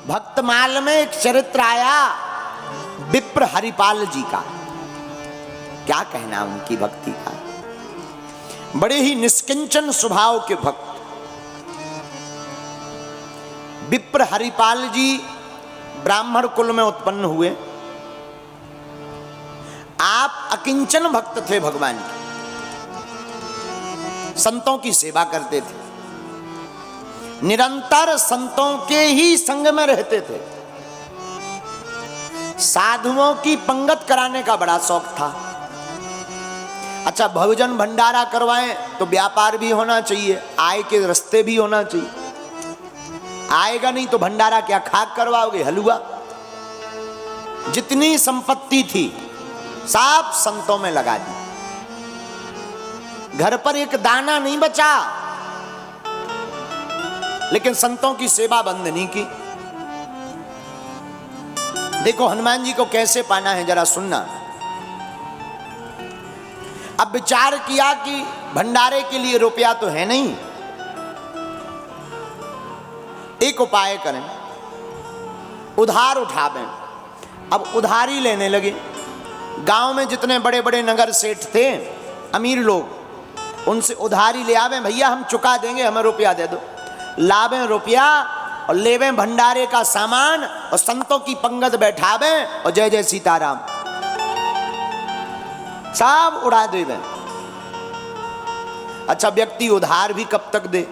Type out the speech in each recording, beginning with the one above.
भक्तमाल में एक चरित्र आया विप्र हरिपाल जी का। क्या कहना उनकी भक्ति का। बड़े ही निष्किंचन स्वभाव के भक्त विप्र हरिपाल जी ब्राह्मण कुल में उत्पन्न हुए। आप अकिंचन भक्त थे भगवान के, संतों की सेवा करते थे, निरंतर संतों के ही संग में रहते थे। साधुओं की पंगत कराने का बड़ा शौक था। अच्छा, भोजन भंडारा करवाएं तो व्यापार भी होना चाहिए, आय के रास्ते भी होना चाहिए। आएगा नहीं तो भंडारा क्या खाक करवाओगे, हलवा। जितनी संपत्ति थी सब संतों में लगा दी, घर पर एक दाना नहीं बचा। लेकिन संतों की सेवा बंद नहीं की। देखो हनुमान जी को कैसे पाना है जरा सुनना। अब विचार किया कि भंडारे के लिए रुपया तो है नहीं, एक उपाय करें, उधार उठावें। अब उधारी लेने लगे। गांव में जितने बड़े बड़े नगर सेठ थे, अमीर लोग, उनसे उधारी ले आवें, भैया हम चुका देंगे, हमें रुपया दे दो। लावें रुपया और लेवें भंडारे का सामान और संतों की पंगत बैठावें और जय जय सीताराम सब उड़ा देवें। अच्छा, व्यक्ति उधार भी कब तक दे?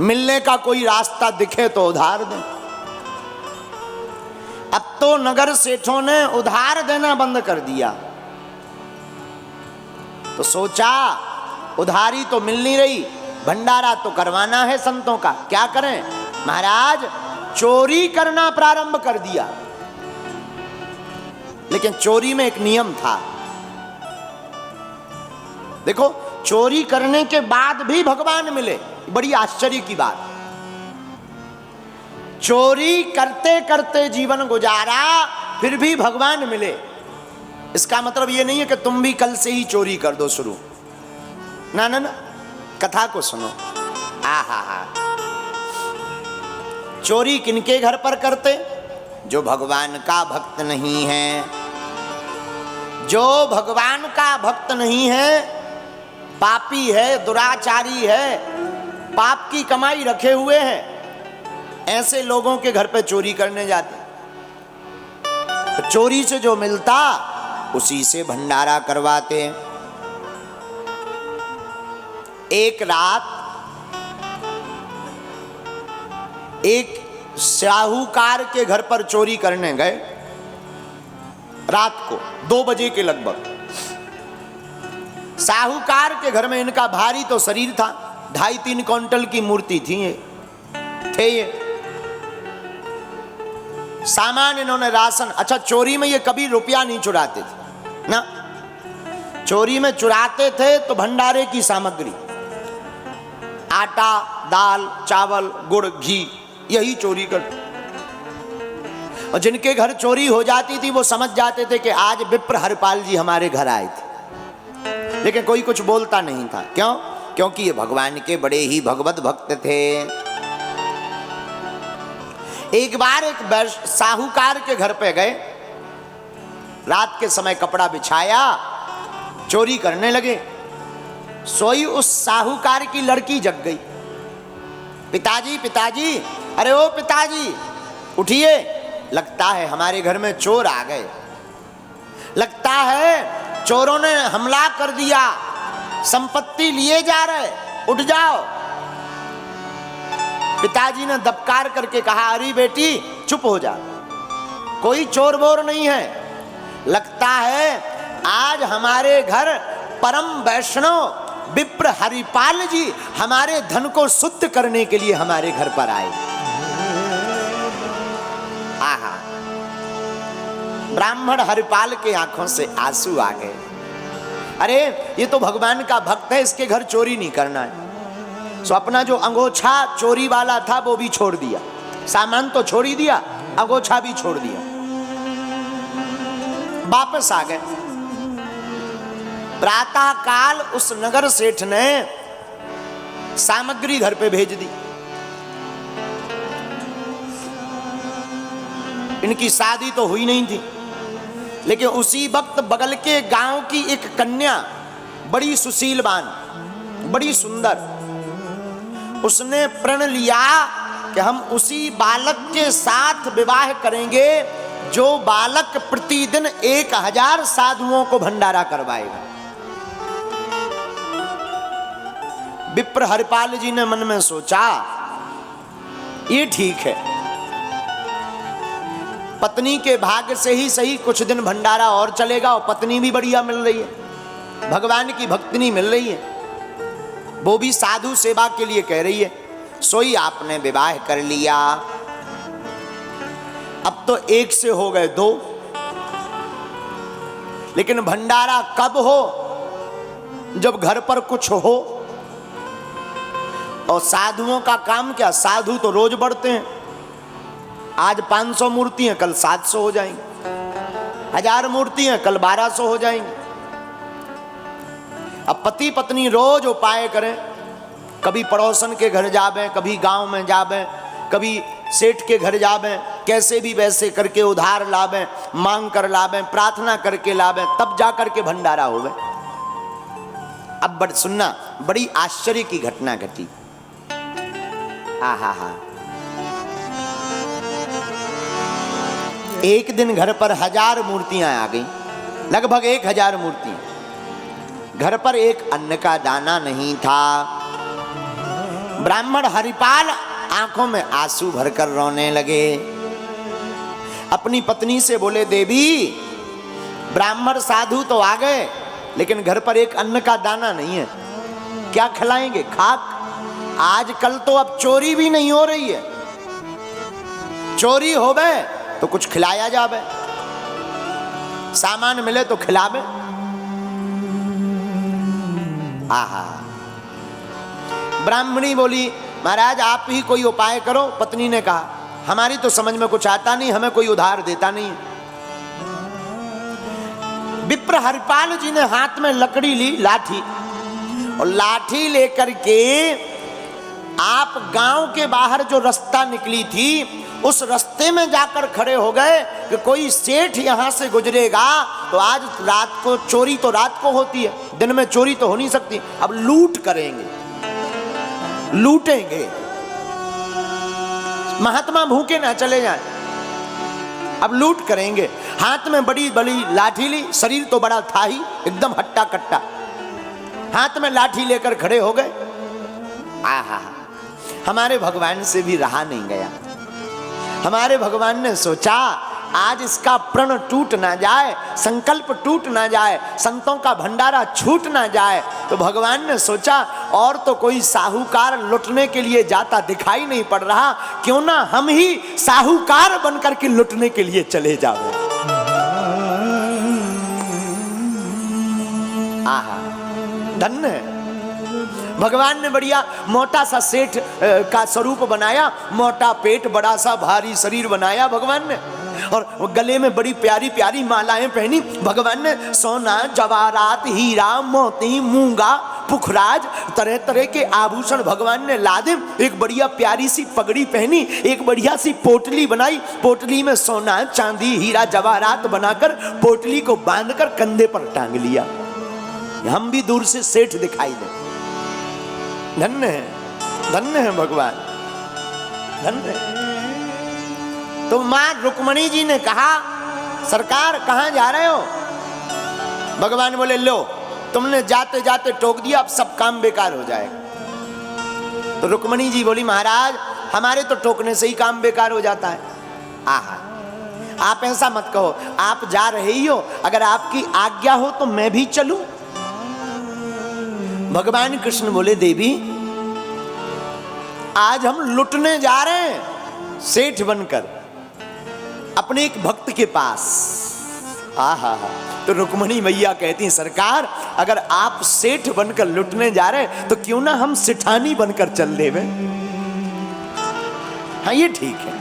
मिलने का कोई रास्ता दिखे तो उधार दे। अब तो नगर सेठों ने उधार देना बंद कर दिया। तो सोचा उधारी तो मिल नहीं रही, भंडारा तो करवाना है संतों का, क्या करें? महाराज चोरी करना प्रारंभ कर दिया। लेकिन चोरी में एक नियम था। देखो, चोरी करने के बाद भी भगवान मिले, बड़ी आश्चर्य की बात। चोरी करते करते जीवन गुजारा, फिर भी भगवान मिले। इसका मतलब यह नहीं है कि तुम भी कल से ही चोरी कर दो शुरू। ना ना ना, कथा को सुनो। आहा, चोरी किनके घर पर करते? जो भगवान का भक्त नहीं है। जो भगवान का भक्त नहीं है, पापी है, दुराचारी है, पाप की कमाई रखे हुए हैं, ऐसे लोगों के घर पे चोरी करने जाते। तो चोरी से जो मिलता उसी से भंडारा करवाते। एक रात एक साहूकार के घर पर चोरी करने गए। रात को 2 बजे के लगभग। साहूकार के घर में इनका भारी तो शरीर था, 2.5-3 क्विंटल की मूर्ति थी ये। सामान इन्होंने राशन। अच्छा, चोरी में ये कभी रुपया नहीं चुराते थे ना। चोरी में चुराते थे तो भंडारे की सामग्री, आटा, दाल, चावल, गुड़, घी, यही चोरी करते। और जिनके घर चोरी हो जाती थी वो समझ जाते थे कि आज विप्र हरिपाल जी हमारे घर आए थे। लेकिन कोई कुछ बोलता नहीं था। क्यों? क्योंकि ये भगवान के बड़े ही भगवत भक्त थे। एक बार एक साहूकार के घर पे गए, रात के समय कपड़ा बिछाया, चोरी करने लगे। सोई उस साहूकार की लड़की जग गई। पिताजी, पिताजी, अरे ओ पिताजी उठिए, लगता है हमारे घर में चोर आ गए, लगता है चोरों ने हमला कर दिया, संपत्ति लिए जा रहे, उठ जाओ। पिताजी ने दबकार करके कहा, अरे बेटी चुप हो जा, कोई चोर बोर नहीं है। लगता है आज हमारे घर परम वैष्णव विप्र हरिपाल जी हमारे धन को शुद्ध करने के लिए हमारे घर पर आए। आहा, ब्राह्मण हरिपाल के आंखों से आंसू आ गए। अरे ये तो भगवान का भक्त है, इसके घर चोरी नहीं करना है। सो अपना जो अंगोछा चोरी वाला था वो भी छोड़ दिया, सामान तो छोड़ ही दिया, अंगोछा भी छोड़ दिया, वापस आ गए। प्रातः काल उस नगर सेठ ने सामग्री घर पे भेज दी। इनकी शादी तो हुई नहीं थी, लेकिन उसी वक्त बगल के गांव की एक कन्या बड़ी सुशीलवान, बड़ी सुंदर, उसने प्रण लिया कि हम उसी बालक के साथ विवाह करेंगे जो बालक प्रतिदिन 1000 साधुओं को भंडारा करवाएगा। विप्र हरिपाल जी ने मन में सोचा ये ठीक है, पत्नी के भाग्य से ही सही कुछ दिन भंडारा और चलेगा और पत्नी भी बढ़िया मिल रही है, भगवान की भक्तिनी मिल रही है, वो भी साधु सेवा के लिए कह रही है। सोई आपने विवाह कर लिया। अब तो 1 से हो गए 2, लेकिन भंडारा कब हो? जब घर पर कुछ हो। और साधुओं का काम क्या, साधु तो रोज बढ़ते हैं, आज 500 मूर्तियां कल 700 हो जाएंगी, 1000 मूर्तियां कल 1200 हो जाएंगी। अब पति पत्नी रोज उपाय करें, कभी पड़ोसन के घर जावे, कभी गांव में जावे, कभी सेठ के घर जावे, कैसे भी वैसे करके उधार लावे, मांग कर लावे, प्रार्थना करके लावे, तब जा करके भंडारा होवे। अब सुनना, बड़ी आश्चर्य की घटना घटी। आहा हा, एक दिन घर पर 1000 मूर्तियां आ गई, लगभग 1000 मूर्तियां। घर पर एक अन्न का दाना नहीं था। ब्राह्मण हरिपाल आंखों में आंसू भरकर रोने लगे। अपनी पत्नी से बोले, देवी ब्राह्मण साधु तो आ गए, लेकिन घर पर एक अन्न का दाना नहीं है, क्या खिलाएंगे? खाक। आजकल तो अब चोरी भी नहीं हो रही है, चोरी होवे तो कुछ खिलाया जावे, सामान मिले तो खिलावे। आहा। ब्राह्मणी बोली, महाराज आप ही कोई उपाय करो। पत्नी ने कहा, हमारी तो समझ में कुछ आता नहीं, हमें कोई उधार देता नहीं। विप्र हरिपाल जी ने हाथ में लकड़ी ली, लाठी, और लाठी लेकर के आप गांव के बाहर जो रास्ता निकली थी उस रास्ते में जाकर खड़े हो गए कि कोई सेठ यहां से गुजरेगा तो आज रात को, चोरी तो रात को होती है, दिन में चोरी तो हो नहीं सकती, अब लूट करेंगे, लूटेंगे, महात्मा भूखे ना चले जाएं, अब लूट करेंगे। हाथ में बड़ी बड़ी लाठी ली, शरीर तो बड़ा था ही, एकदम हट्टा कट्टा, हाथ में लाठी लेकर खड़े हो गए। आहा, हमारे भगवान से भी रहा नहीं गया। हमारे भगवान ने सोचा आज इसका प्रण टूट ना जाए, संकल्प टूट ना जाए, संतों का भंडारा छूट ना जाए। तो भगवान ने सोचा और तो कोई साहूकार लुटने के लिए जाता दिखाई नहीं पड़ रहा, क्यों ना हम ही साहूकार बनकर के लुटने के लिए चले जावे। आहा, धन्य है। भगवान ने बढ़िया मोटा सा सेठ का स्वरूप बनाया, मोटा पेट, बड़ा सा भारी शरीर बनाया भगवान ने, और गले में बड़ी प्यारी प्यारी मालाएं पहनी। भगवान ने सोना, जवाहरात, हीरा, मोती, मूंगा, पुखराज, तरह तरह के आभूषण भगवान ने लादे। एक बढ़िया प्यारी सी पगड़ी पहनी, एक बढ़िया सी पोटली बनाई, पोटली में सोना, चांदी, हीरा, जवाहरात बनाकर पोटली को बांधकर कंधे पर टांग लिया। हम भी दूर से सेठ दिखाई दे। धन्य है, धन्य है भगवान, धन्य है। तो मां रुक्मणी जी ने कहा, सरकार कहां जा रहे हो? भगवान बोले, लो तुमने जाते जाते टोक दिया, अब सब काम बेकार हो जाएगा। तो रुक्मणी जी बोली, महाराज हमारे तो टोकने से ही काम बेकार हो जाता है। आहा, आप ऐसा मत कहो, आप जा रहे ही हो, अगर आपकी आज्ञा हो तो मैं भी चलूं। भगवान कृष्ण बोले, देवी आज हम लुटने जा रहे हैं सेठ बनकर अपने एक भक्त के पास। आहा, तो रुक्मणी मैया कहती हैं, सरकार अगर आप सेठ बनकर लुटने जा रहे हैं तो क्यों ना हम सेठानी बनकर चल देवे। हाँ ये ठीक है।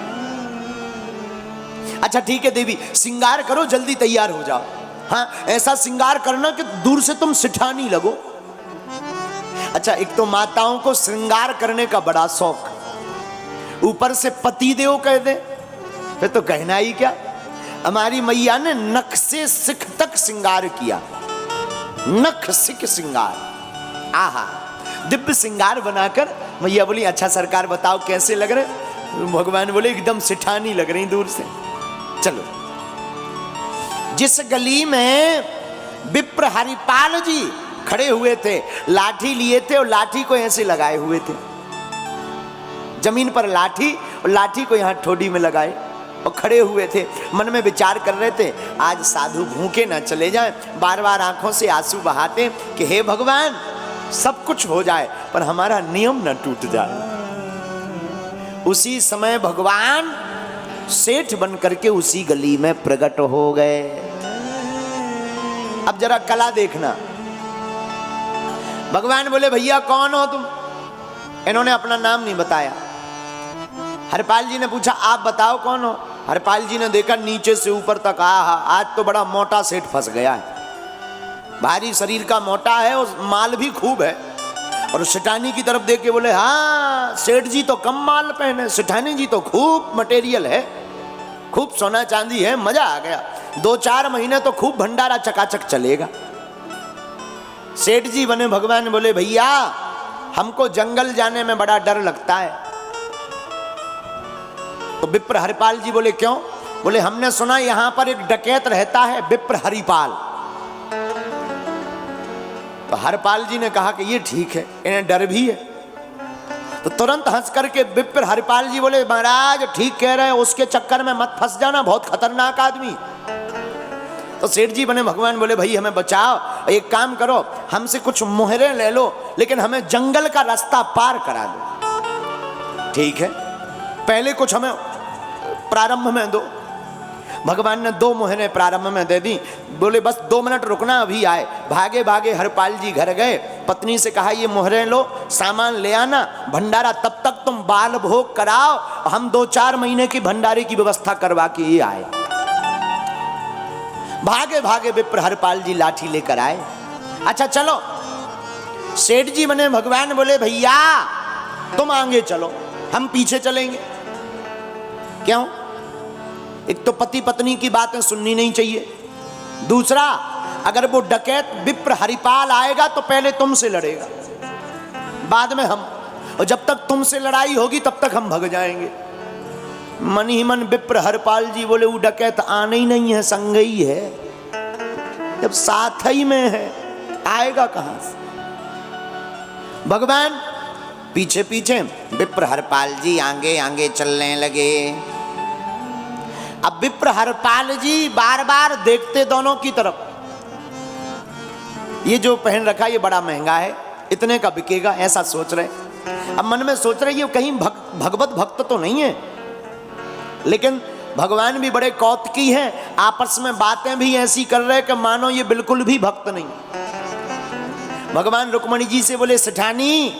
अच्छा ठीक है देवी, श्रृंगार करो, जल्दी तैयार हो जाओ। हाँ ऐसा श्रृंगार करना कि दूर से तुम सेठानी लगो। अच्छा, एक तो माताओं को श्रृंगार करने का बड़ा शौक, ऊपर से पतिदेव कह दे फिर तो कहना ही क्या। हमारी मैया ने नख से सिख तक श्रृंगार किया, नख सिख श्रृंगार, आहा दिव्य श्रृंगार बनाकर मैया बोली अच्छा सरकार बताओ कैसे लग रहे। भगवान बोले एकदम सिठानी लग रही दूर से। चलो, जिस गली में विप्र हरिपाल जी खड़े हुए थे, लाठी लिए थे और लाठी को ऐसे लगाए हुए थे, जमीन पर लाठी और लाठी को यहां ठोडी में लगाए और खड़े हुए थे, मन में विचार कर रहे थे आज साधु भूखे ना चले जाएं, बार बार आंखों से आंसू बहाते कि हे भगवान सब कुछ हो जाए पर हमारा नियम न टूट जाए। उसी समय भगवान सेठ बन करके उसी गली में प्रकट हो गए। अब जरा कला देखना। भगवान बोले भैया कौन हो तुम? इन्होंने अपना नाम नहीं बताया। हरपाल जी ने पूछा आप बताओ कौन हो? हरपाल जी ने देखा नीचे से ऊपर तक, आहा आज तो बड़ा मोटा सेठ फंस गया है, भारी शरीर का मोटा है और माल भी खूब है। और सेठानी की तरफ देख के बोले हाँ सेठ जी तो कम माल पहने, सेठानी जी तो खूब मटेरियल है, खूब सोना चांदी है, मजा आ गया, 2-4 महीने तो खूब भंडारा चकाचक चलेगा। सेठ जी बने भगवान बोले भैया हमको जंगल जाने में बड़ा डर लगता है। तो विप्र हरिपाल जी बोले क्यों? बोले हमने सुना यहां पर एक डकैत रहता है विप्र हरिपाल। तो हरपाल जी ने कहा कि ये ठीक है, इन्हें डर भी है। तो तुरंत हंस करके विप्र हरिपाल जी बोले महाराज ठीक कह रहे हैं, उसके चक्कर में मत फंस जाना, बहुत खतरनाक आदमी। तो सेठ जी बने भगवान बोले भाई हमें बचाओ, एक काम करो हमसे कुछ मोहरें ले लो लेकिन हमें जंगल का रास्ता पार करा दो। ठीक है, पहले कुछ हमें प्रारंभ में दो। भगवान ने 2 मोहरें प्रारंभ में दे दी। बोले बस 2 मिनट रुकना अभी आए। भागे भागे हरपाल जी घर गए, पत्नी से कहा ये मोहरें लो, सामान ले आना, भंडारा तब तक तुम बाल भोग कराओ, हम 2-4 महीने की भंडारे की व्यवस्था करवा के ही आए। भागे भागे विप्र हरपाल जी लाठी लेकर आए। अच्छा चलो, सेठ जी बने भगवान बोले भैया तुम आगे चलो हम पीछे चलेंगे। क्यों? एक तो पति पत्नी की बातें सुननी नहीं चाहिए, दूसरा अगर वो डकैत विप्र हरिपाल आएगा तो पहले तुमसे लड़ेगा, बाद में हम, और जब तक तुमसे लड़ाई होगी तब तक हम भग जाएंगे। मन ही मन विप्र हरिपाल जी बोले वो डकैत आने ही नहीं है, संग ही है, जब साथ ही में है आएगा कहां से। भगवान पीछे पीछे, विप्र हरिपाल जी आगे आगे चलने लगे। अब विप्र हरिपाल जी बार बार देखते दोनों की तरफ, ये जो पहन रखा ये बड़ा महंगा है, इतने का बिकेगा, ऐसा सोच रहे। अब मन में सोच रहे ये कहीं भगवत भक्त तो नहीं है, लेकिन भगवान भी बड़े कौतुकी हैं, आपस में बातें भी ऐसी कर रहे कि मानो ये बिल्कुल भी भक्त नहीं। भगवान रुक्मणी जी से बोले सेठानी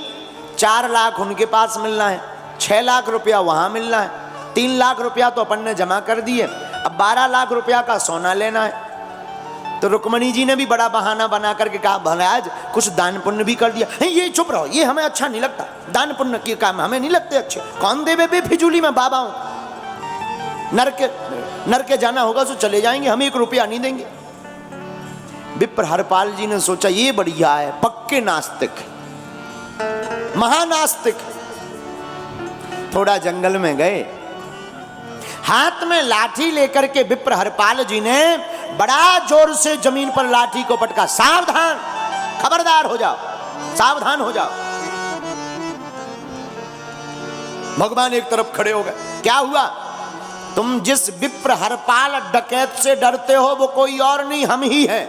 4 लाख उनके पास मिलना है, 6 लाख रुपया वहां मिलना है, 3 लाख रुपया तो अपन ने जमा कर दिए, अब 12 लाख रुपया का सोना लेना है। तो रुक्मणी जी ने भी बड़ा बहाना बना करके कहा महाराज कुछ दान पुण्य भी कर दिया। ये चुप रहो, ये हमें अच्छा नहीं लगता, दान पुण्य के काम हमें नहीं लगते अच्छे, कौन देवे बेफिजूली में बाबा हूं, नर के जाना होगा तो चले जाएंगे, हम 1 रुपया नहीं देंगे। विप्र हरिपाल जी ने सोचा ये बढ़िया है, पक्के नास्तिक, महानास्तिक। थोड़ा जंगल में गए, हाथ में लाठी लेकर के विप्र हरिपाल जी ने बड़ा जोर से जमीन पर लाठी को पटका, सावधान, खबरदार हो जाओ, सावधान हो जाओ। भगवान एक तरफ खड़े हो गए। क्या हुआ? तुम जिस विप्र हरिपाल डकैत से डरते हो वो कोई और नहीं, हम ही हैं।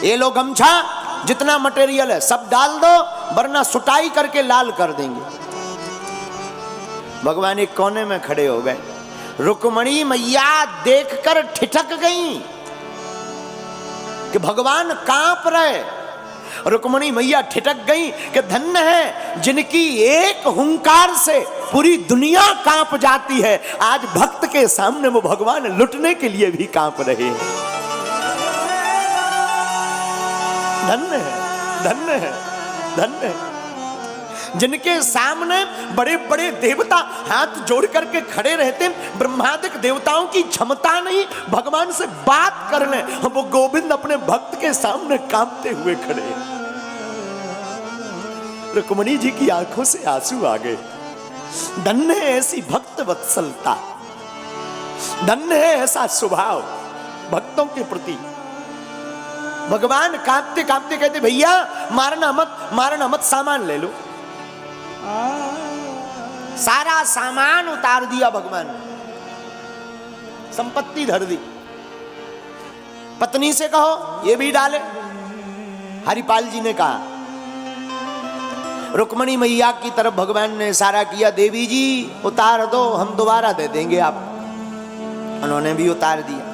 ये लो गमछा, जितना मटेरियल है सब डाल दो वरना सुटाई करके लाल कर देंगे। भगवान एक कोने में खड़े हो गए। रुक्मणी मैया देखकर ठिठक गई कि भगवान कांप रहे। रुक्मणी मैया ठिठक गई कि धन्य है जिनकी एक हुंकार से पूरी दुनिया कांप जाती है, आज भक्त के सामने वो भगवान लुटने के लिए भी कांप रहे हैं। धन्य है, धन्य है, धन्य है। जिनके सामने बड़े बड़े देवता हाथ जोड़ करके खड़े रहते, ब्रह्मादिक देवताओं की क्षमता नहीं भगवान से बात कर ले, वो गोविंद अपने भक्त के सामने कांपते हुए खड़े। रुक्मिणी जी की आंखों से आंसू आ गए। धन्य है ऐसी भक्त वत्सलता, धन्य है ऐसा स्वभाव भक्तों के प्रति। भगवान कांपते कांपते कहते भैया मारना मत, सामान ले लो। सारा सामान उतार दिया भगवान ने, संपत्ति धर दी। पत्नी से कहो ये भी डाले, हरिपाल जी ने कहा। रुक्मिणी मैया की तरफ भगवान ने इशारा किया, देवी जी उतार दो, हम दोबारा दे देंगे आप। उन्होंने भी उतार दिया।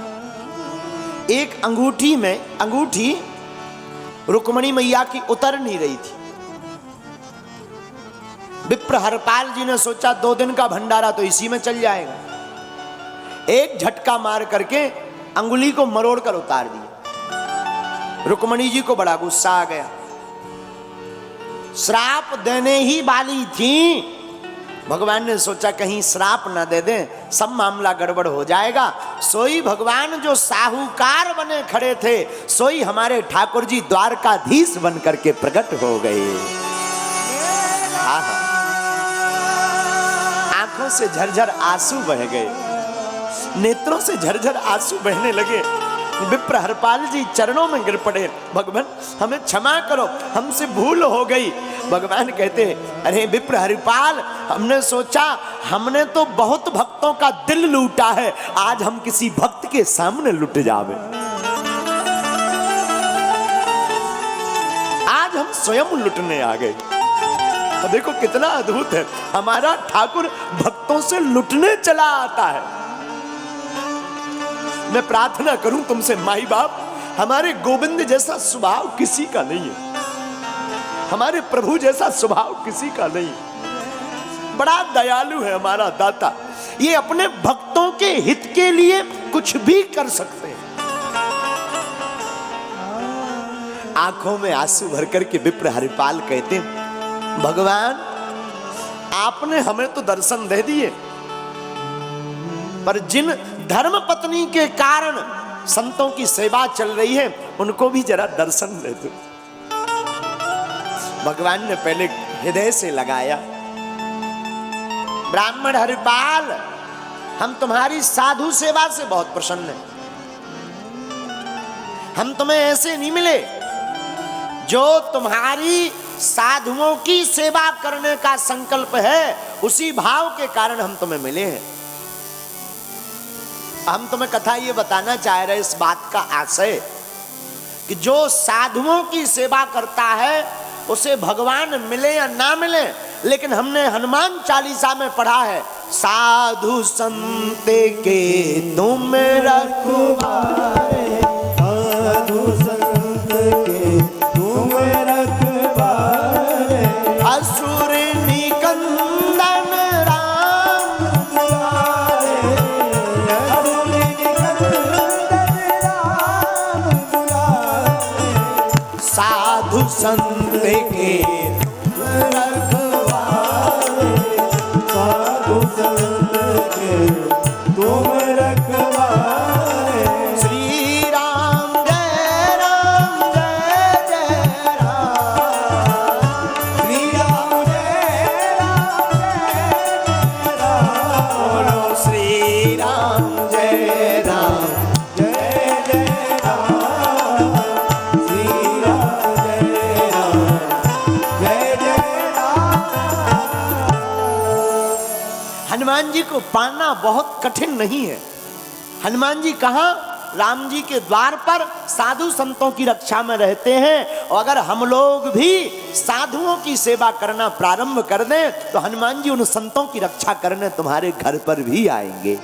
एक अंगूठी रुक्मिणी मैया की उतर नहीं रही थी। विप्र हरपाल जी ने सोचा 2 दिन का भंडारा तो इसी में चल जाएगा। एक झटका मार करके अंगुली को मरोड़ कर उतार दिया। रुक्मिणी जी को बड़ा गुस्सा आ गया। श्राप देने ही वाली थी, भगवान ने सोचा कहीं श्राप ना दे दें, सब मामला गड़बड़ हो जाएगा। सोई भगवान जो साहूकार बने खड़े थे, सोई हमारे ठाकुर जी द्वारकाधीश बन करके प्रकट हो गए। आंखों से झरझर आंसू बह गए, नेत्रों से झरझर आंसू बहने लगे। विप्र हरपाल जी चरणों में गिर पड़े, भगवान हमें क्षमा करो, हमसे भूल हो गई। भगवान कहते अरे विप्र हरपाल, हमने सोचा हमने तो बहुत भक्तों का दिल लूटा है, आज हम किसी भक्त के सामने लुट जावे। आज हम स्वयं लुटने आ गए। तो देखो कितना अद्भुत है, हमारा ठाकुर भक्तों से लुटने चला आता है। मैं प्रार्थना करूं तुमसे माई बाप, हमारे गोविंद जैसा स्वभाव किसी का नहीं है, हमारे प्रभु जैसा स्वभाव किसी का नहीं। बड़ा दयालु है हमारा दाता, ये अपने भक्तों के हित के लिए कुछ भी कर सकते हैं। आंखों में आंसू भर करके विप्र हरिपाल कहते भगवान आपने हमें तो दर्शन दे दिए, पर जिन धर्म पत्नी के कारण संतों की सेवा चल रही है उनको भी जरा दर्शन दे दो। भगवान ने पहले हृदय से लगाया, ब्राह्मण हरिपाल हम तुम्हारी साधु सेवा से बहुत प्रसन्न हैं। हम तुम्हें ऐसे नहीं मिले, जो तुम्हारी साधुओं की सेवा करने का संकल्प है उसी भाव के कारण हम तुम्हें मिले हैं। हम तुम्हें कथा ये बताना चाह रहे इस बात का आशय कि जो साधुओं की सेवा करता है उसे भगवान मिले या ना मिले, लेकिन हमने हनुमान चालीसा में पढ़ा है, साधु संत के तुम रखवारे, साधु संत के तुम रखवारे, असुर निकंदन राम दुलारे, असुर निकंदन राम दुलारे, साधु संत के रखवारे, साधु संत के तुम रखवारे। श्री राम जय जय राम, श्री राम जय राम, श्री राम जय राम जय जय राम, श्री राम जय राम जय जय राम। हनुमान जी को पाना बहुत कठिन नहीं है। हनुमान जी कहाँ? राम जी के द्वार पर साधु संतों की रक्षा में रहते हैं। और अगर हम लोग भी साधुओं की सेवा करना प्रारंभ कर दें तो हनुमान जी उन संतों की रक्षा करने तुम्हारे घर पर भी आएंगे।